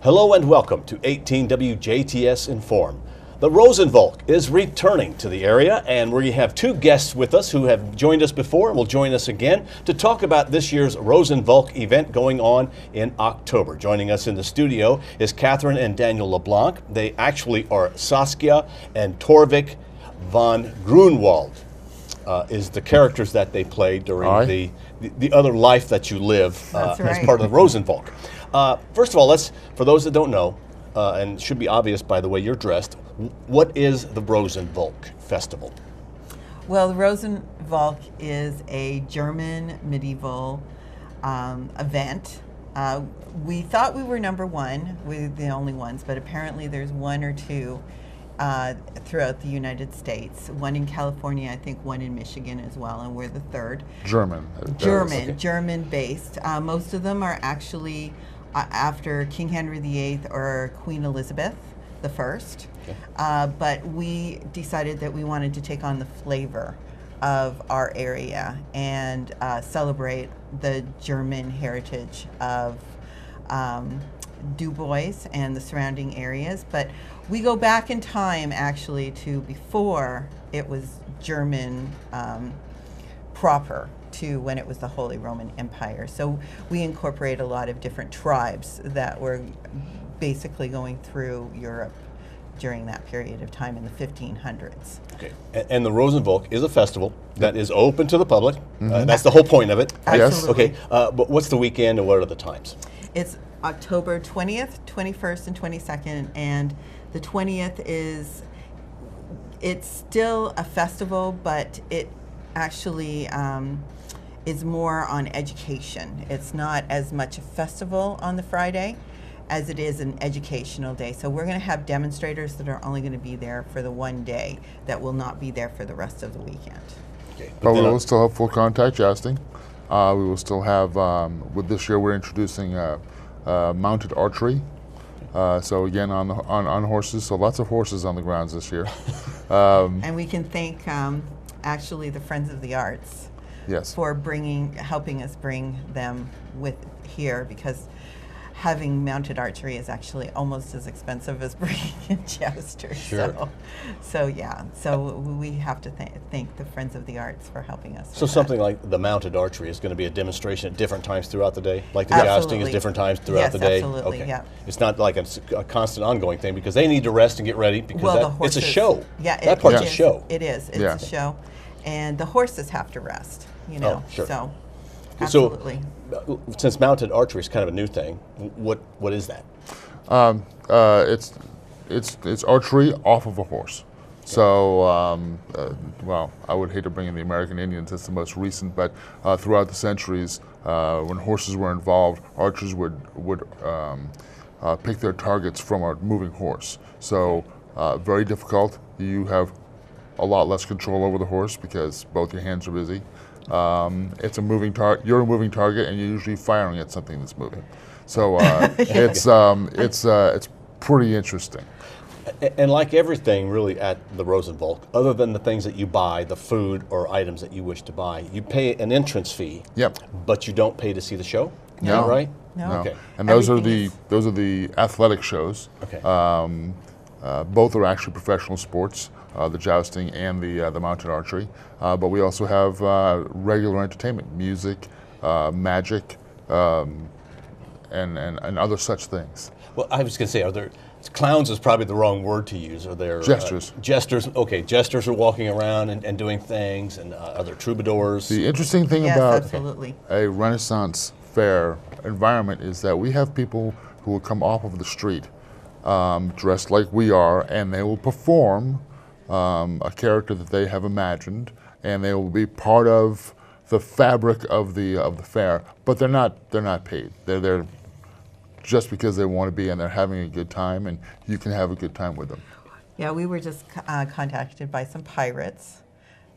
Hello and welcome to 18 WJTS in.form. The Rosenvolk is returning to the area, and we have two guests with us who have joined us before and will join us again to talk about this year's Rosenvolk event going on in October. Joining us in the studio is Catherine and Daniel LeBlanc. They actually are Saskia and Torvic von Grunwald. Is the characters that they play during the other life that you live as part of the Rosenvolk. First of all, for those that don't know, and should be obvious by the way you're dressed, what is the Rosenvolk Festival? Well, the Rosenvolk is a German medieval event. We thought we were number one, we're the only ones, but apparently there's one or two throughout the United States. One in California, I think one in Michigan as well, and we're the third. German based. Most of them are actually after King Henry VIII or Queen Elizabeth I. Okay. But we decided that we wanted to take on the flavor of our area and celebrate the German heritage of Du Bois and the surrounding areas. But we go back in time actually to before it was German proper, to when it was the Holy Roman Empire. So we incorporate a lot of different tribes that were basically going through Europe during that period of time in the 1500s. Okay, and the Rosenvolk is a festival that is open to the public. That's the whole point of it. Absolutely. Okay, but what's the weekend and what are the times? It's October 20th, 21st, and 22nd, and the 20th it's still a festival, but it actually is more on education. It's not as much a festival on the Friday as it is an educational day. So we're going to have demonstrators that are only going to be there for the one day, that will not be there for the rest of the weekend. Okay, but we will still have full contact jousting. We will still have, with this year we're introducing mounted archery. So again on horses, so lots of horses on the grounds this year. And we can thank actually the Friends of the Arts for helping us bring them with here, because having mounted archery is actually almost as expensive as bringing in Jester. Sure. So we have to thank the Friends of the Arts for helping us. So something like the mounted archery is going to be a demonstration at different times throughout the day? Like the jousting is different times throughout the day? Yes, absolutely, okay. Yeah. It's not like a constant ongoing thing, because they need to rest and get ready, because it's a show. Yeah, that part's a show. It is. It's a show. And the horses have to rest, you know. Oh, sure. So, absolutely. So, since mounted archery is kind of a new thing, what is that? It's archery off of a horse. So, well, I would hate to bring in the American Indians, it's the most recent, but throughout the centuries, when horses were involved, archers would pick their targets from a moving horse. So, very difficult. You have a lot less control over the horse because both your hands are busy. It's a moving target. You're a moving target, and you're usually firing at something that's moving. So it's pretty interesting. And like everything really at the Rosenvolk, other than the things that you buy, the food or items that you wish to buy, you pay an entrance fee. Yep. But you don't pay to see the show. No. Is that right? No. Okay. And those are the athletic shows. Okay. Both are actually professional sports. The jousting and the mounted archery, but we also have regular entertainment, music, magic, and other such things. Well, I was going to say, are there clowns is probably the wrong word to use. Are there jesters? Jesters. Okay, jesters are walking around and doing things, and are there troubadours? The interesting thing about absolutely. a Renaissance fair environment is that we have people who will come off of the street, dressed like we are, and they will perform a character that they have imagined, and they will be part of the fabric of the fair. But they're not paid. They're there just because they want to be, and they're having a good time, and you can have a good time with them. Yeah, we were just contacted by some pirates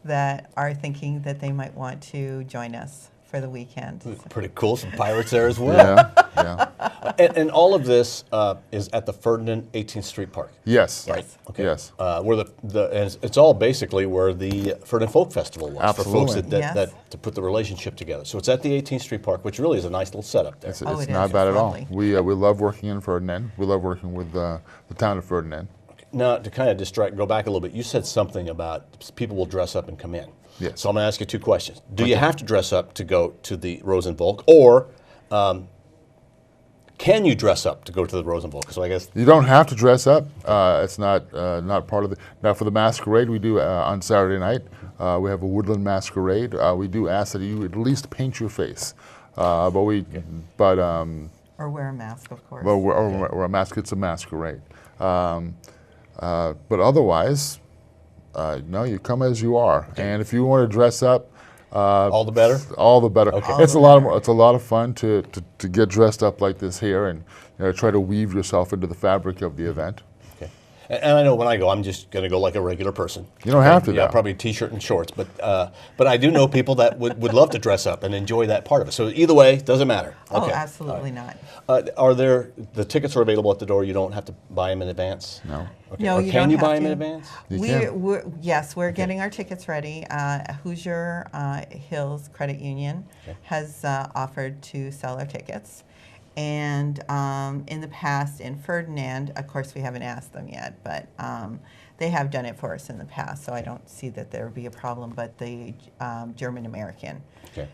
that are thinking that they might want to join us for the weekend. Pretty cool. Some pirates there as well. Yeah. And all of this is at the Ferdinand 18th Street Park. Yes. Yes. Right. Okay. Yes. Where and it's all basically where the Ferdinand Folk Festival was for folks Absolutely. that to put the relationship together. So it's at the 18th Street Park, which really is a nice little setup there. It's, Oh, it's it not is. bad It's at all. lovely. We love working in Ferdinand. We love working with the town of Ferdinand. Now, to kind of go back a little bit, you said something about people will dress up and come in. Yes. So I'm going to ask you two questions. Do you have to dress up to go to the Rosenvolk, or can you dress up to go to the Rosenvolk? So I guess You don't have to dress up. It's not part of the. Now for the masquerade, we do on Saturday night. We have a woodland masquerade. We do ask that you at least paint your face, but Or wear a mask, of course. or a mask. It's a masquerade. But otherwise, no, you come as you are. And if you want to dress up, all the better. all the better. Okay. It's a lot of fun to get dressed up like this here and try to weave yourself into the fabric of the event. Okay. And I know when I go, I'm just going to go like a regular person. You don't have to, Yeah, though. probably a t-shirt and shorts. But I do know people that would love to dress up and enjoy that part of it. So either way, doesn't matter. Oh, Okay. absolutely not. Are the tickets are available at the door? You don't have to buy them in advance? No. Okay. No, Or you can don't you have buy them in to. advance? You can. We're getting our tickets ready. Hoosier Hills Credit Union has offered to sell our tickets. And in the past, in Ferdinand, of course, we haven't asked them yet, but they have done it for us in the past, so I don't see that there would be a problem. But the German American. Okay.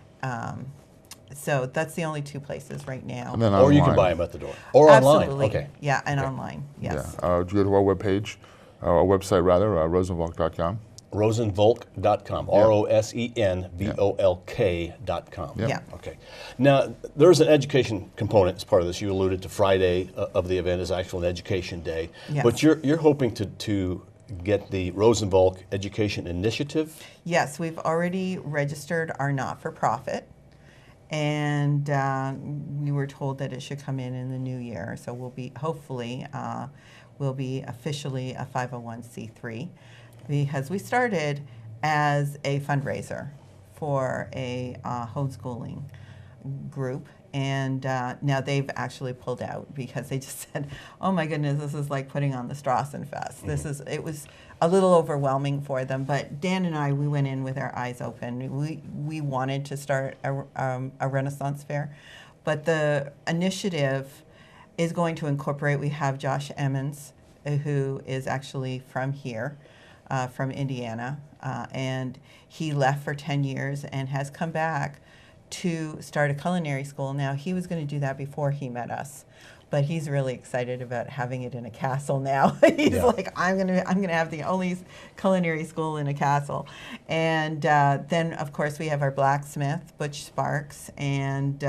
So that's the only two places right now. And then Or you can online. buy them at the door. Or online. Absolutely. Okay. Yeah, and online. Yes. Yeah. Go to our webpage, our website rather, rosenvolk.com. Rosenvolk.com. ROSENVOLK.com. Yep. Yeah. Okay. Now, there's an education component as part of this. You alluded to Friday of the event is actually an education day. Yes. But you're hoping to get the Rosenvolk Education Initiative? Yes, we've already registered our not-for-profit, and we were told that it should come in the new year. So we'll be, hopefully, we'll be officially a 501c3, because we started as a fundraiser for a homeschooling group. And now they've actually pulled out because they just said, "Oh my goodness, this is like putting on the Strassenfest." It was a little overwhelming for them. But Dan and I, we went in with our eyes open. We wanted to start a Renaissance fair, but the initiative is going to incorporate. We have Josh Emmons, who is actually from here, from Indiana, and he left for 10 years and has come back to start a culinary school. Now, he was going to do that before he met us, but he's really excited about having it in a castle now. He's like, I'm gonna have the only culinary school in a castle. And then, of course, we have our blacksmith, Butch Sparks, and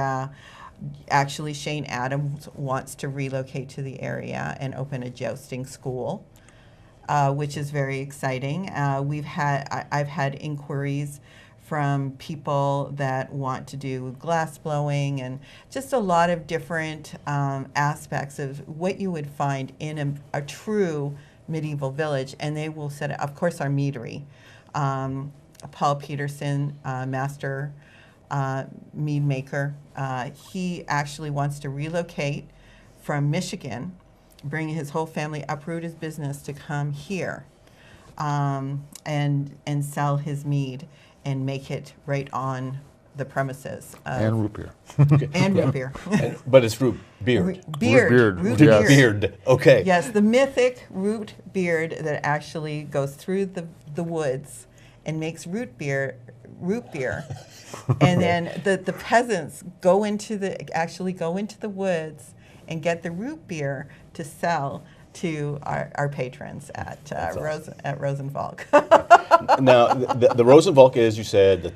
actually Shane Adams wants to relocate to the area and open a jousting school, which is very exciting. I've had inquiries from people that want to do glass blowing and just a lot of different aspects of what you would find in a true medieval village. And they will set up, of course, our meadery. Paul Peterson, master mead maker, he actually wants to relocate from Michigan, bring his whole family, uproot his business to come here and sell his mead and make it right on the premises. And root beer. And root beer. But it's root beard. Beard. Root Root beard, beard. yes. Beard. Okay. Yes, the mythic root beard that actually goes through the woods and makes root beer. And then the peasants go into the woods and get the root beer to sell to our patrons at Rosenvolk. Now, the Rosenvolk is, you said, the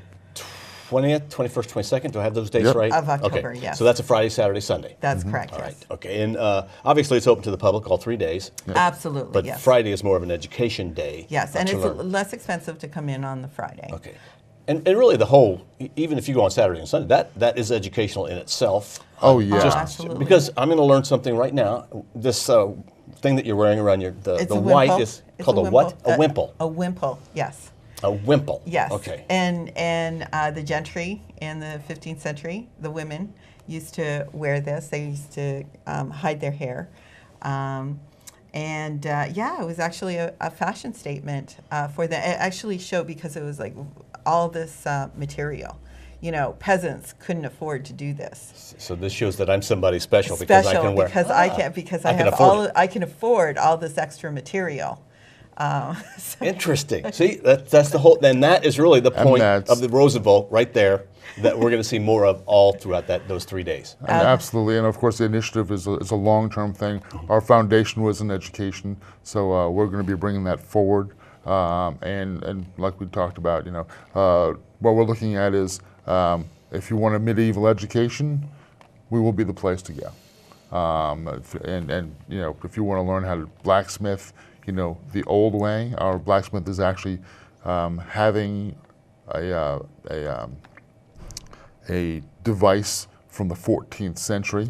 20th, 21st, 22nd. Do I have those dates Yep. right? Of October, okay. yes. So that's a Friday, Saturday, Sunday. That's correct, All yes. right. Okay. And obviously, it's open to the public all 3 days. Absolutely, But yes. Friday is more of an education day. Yes, and to it's learn. less expensive to come in on the Friday. Okay. And really, the whole, even if you go on Saturday and Sunday, that is educational in itself. Oh, yeah. Absolutely. Because I'm going to learn something right now. This thing that you're wearing around the It's a white wimple. is It's called a what? A wimple. A wimple, yes. A wimple. Yes. Okay. And the gentry in the 15th century, the women used to wear this. They used to hide their hair. Yeah, it was actually a fashion statement for them. It actually showed because it was like all this material. You know, peasants couldn't afford to do this. So this shows that I'm somebody special because I can wear. I can afford all this extra material. Interesting. See, that's the whole. Then that is really the point of the Rosenvolk right there. That we're going to see more of all throughout those 3 days. Absolutely, and of course the initiative is a long-term thing. Our foundation was in education, so we're going to be bringing that forward. And like we talked about, you know, what we're looking at is if you want a medieval education, we will be the place to go. And you know, if you want to learn how to blacksmith, you know, the old way, our blacksmith is actually having a device from the 14th century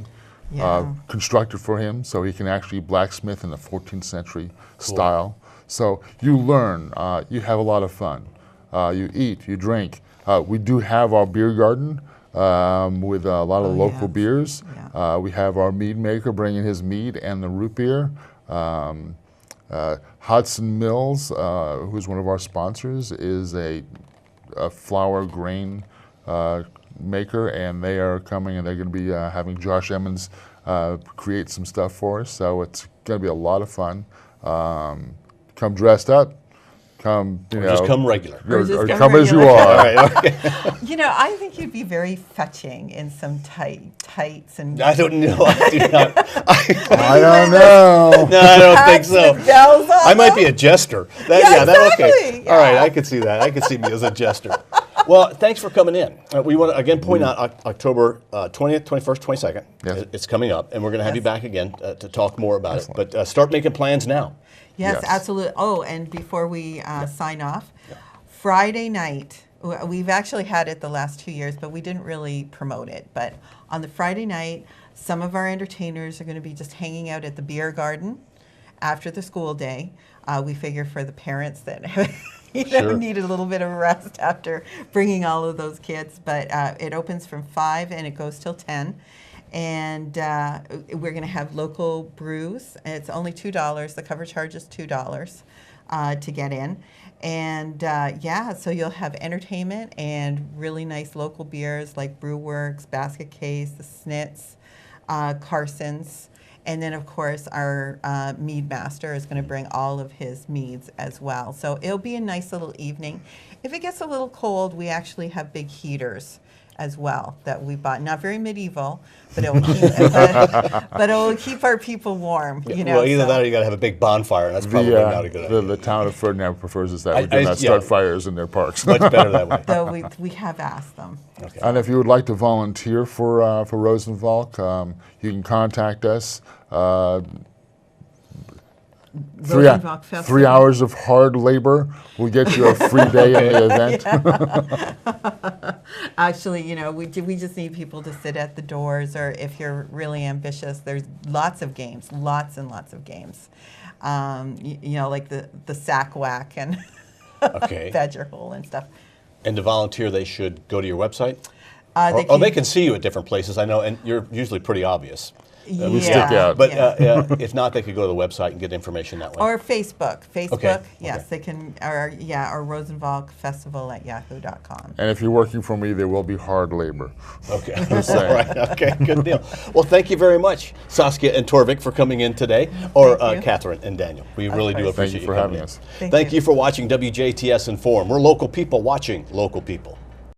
constructed for him, so he can actually blacksmith in the 14th century style. So you learn, you have a lot of fun, you eat, you drink. We do have our beer garden with a lot of local beers. Yeah. We have our mead maker bringing his mead and the root beer. Hudson Mills, who's one of our sponsors, is a flour grain maker, and they are coming, and they're going to be having Josh Emmons create some stuff for us. So it's going to be a lot of fun. Come dressed up. Come, you know, just come regular. Or come as you are. All right, okay. You know, I think you'd be very fetching in some tights and. I don't know. I do not. I don't know. No, I don't think so. With bells on I might them. be a jester. Exactly. Okay. Yeah. All right, I could see that. I could see me as a jester. Well, thanks for coming in. We want to again point out October 20th, 21st, 22nd. Yes. It's coming up, and we're going to have you back again to talk more about Excellent. it. But start making plans now. Yes, Yes. absolutely. Oh, and before we sign off, Friday night, we've actually had it the last 2 years, but we didn't really promote it. But on the Friday night, some of our entertainers are going to be just hanging out at the beer garden after the school day. We figure for the parents that needed a little bit of rest after bringing all of those kids. But it opens from 5 and it goes till 10. And we're going to have local brews. It's only $2. The cover charge is $2 to get in. And so you'll have entertainment and really nice local beers like Brewworks, Basket Case, the Snits, Carson's. And then, of course, our mead master is going to bring all of his meads as well. So it'll be a nice little evening. If it gets a little cold, we actually have big heaters as well that we bought. Not very medieval, but it will keep our people warm. You know, well, either that or you got to have a big bonfire, and that's probably not a good idea. The town of Ferdinand prefers us that we do not start fires in their parks. Much better that way. Though we have asked them. Okay. And if you would like to volunteer for Rosenvolk, you can contact us. 3 hours of hard labor will get you a free day in the event. Actually, you know, we just need people to sit at the doors, or if you're really ambitious, there's lots of games, lots and lots of games. You know, like the sack whack and badger hole and stuff. And to volunteer, they should go to your website? They can see you at different places, I know, and you're usually pretty obvious. We stick out. But if not, they could go to the website and get information that way. Or Facebook. Yes, Okay. they can, or Rosenvolk Festival at yahoo.com. And if you're working for me, there will be hard labor. Okay. All right. Okay. Good deal. Well, thank you very much, Saskia and Torvic, for coming in today, or Catherine and Daniel. We really do appreciate Thank you for having us. Thank you for watching WJTS in Form. We're local people watching local people.